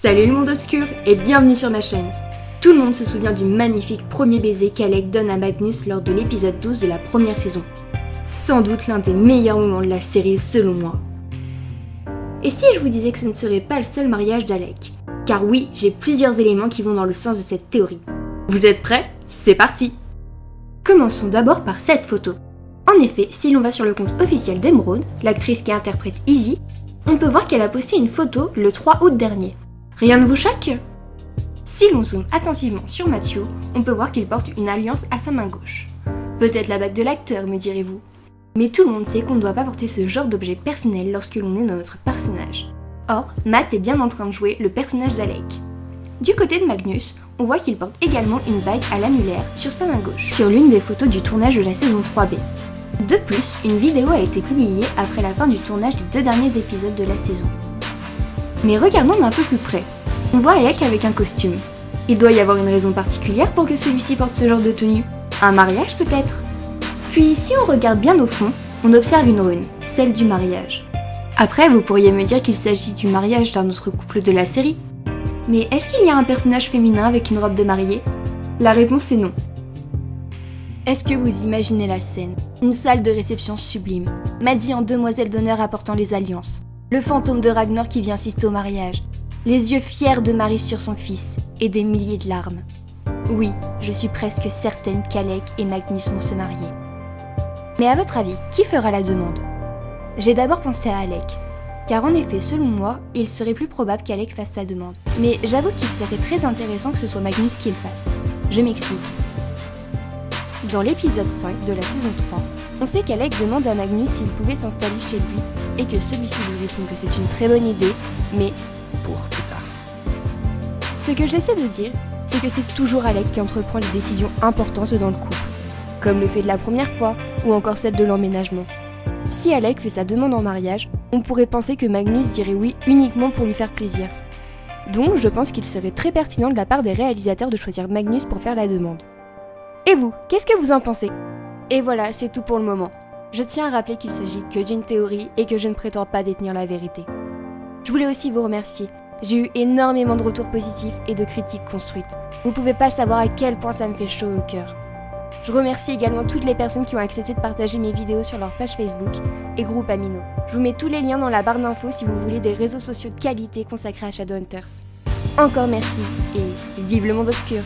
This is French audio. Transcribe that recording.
Salut le monde obscur et bienvenue sur ma chaîne. Tout le monde se souvient du magnifique premier baiser qu'Alec donne à Magnus lors de l'épisode 12 de la première saison. Sans doute l'un des meilleurs moments de la série selon moi. Et si je vous disais que ce ne serait pas le seul mariage d'Alec? Car oui, j'ai plusieurs éléments qui vont dans le sens de cette théorie. Vous êtes prêts? C'est parti! Commençons d'abord par cette photo. En effet, si l'on va sur le compte officiel d'Emeraude, l'actrice qui interprète Izzy, on peut voir qu'elle a posté une photo le 3 août dernier. Rien ne vous choque? Si l'on zoome attentivement sur Matthew, on peut voir qu'il porte une alliance à sa main gauche. Peut-être la bague de l'acteur, me direz-vous. Mais tout le monde sait qu'on ne doit pas porter ce genre d'objet personnel lorsque l'on est dans notre personnage. Or, Matt est bien en train de jouer le personnage d'Alec. Du côté de Magnus, on voit qu'il porte également une bague à l'annulaire sur sa main gauche, sur l'une des photos du tournage de la saison 3B. De plus, une vidéo a été publiée après la fin du tournage des 2 derniers épisodes de la saison. Mais regardons d'un peu plus près. On voit Alec avec un costume. Il doit y avoir une raison particulière pour que celui-ci porte ce genre de tenue. Un mariage peut-être? Puis si on regarde bien au fond, on observe une rune, celle du mariage. Après, vous pourriez me dire qu'il s'agit du mariage d'un autre couple de la série. Mais est-ce qu'il y a un personnage féminin avec une robe de mariée? La réponse est non. Est-ce que vous imaginez la scène? Une salle de réception sublime, Maddie en demoiselle d'honneur apportant les alliances, le fantôme de Ragnar qui vient assister au mariage, les yeux fiers de Marie sur son fils, et des milliers de larmes. Oui, je suis presque certaine qu'Alec et Magnus vont se marier. Mais à votre avis, qui fera la demande? J'ai d'abord pensé à Alec, car en effet, selon moi, il serait plus probable qu'Alec fasse sa demande. Mais j'avoue qu'il serait très intéressant que ce soit Magnus qui le fasse. Je m'explique. Dans l'épisode 5 de la saison 3, on sait qu'Alec demande à Magnus s'il pouvait s'installer chez lui, et que celui-ci lui répond que c'est une très bonne idée, mais pour plus tard. Ce que j'essaie de dire, c'est que c'est toujours Alec qui entreprend les décisions importantes dans le couple, comme le fait de la première fois, ou encore celle de l'emménagement. Si Alec fait sa demande en mariage, on pourrait penser que Magnus dirait oui uniquement pour lui faire plaisir. Donc je pense qu'il serait très pertinent de la part des réalisateurs de choisir Magnus pour faire la demande. Et vous, qu'est-ce que vous en pensez? Et voilà, c'est tout pour le moment. Je tiens à rappeler qu'il s'agit que d'une théorie et que je ne prétends pas détenir la vérité. Je voulais aussi vous remercier. J'ai eu énormément de retours positifs et de critiques construites. Vous pouvez pas savoir à quel point ça me fait chaud au cœur. Je remercie également toutes les personnes qui ont accepté de partager mes vidéos sur leur page Facebook et groupe Amino. Je vous mets tous les liens dans la barre d'infos si vous voulez des réseaux sociaux de qualité consacrés à Shadowhunters. Encore merci et vive le monde obscur!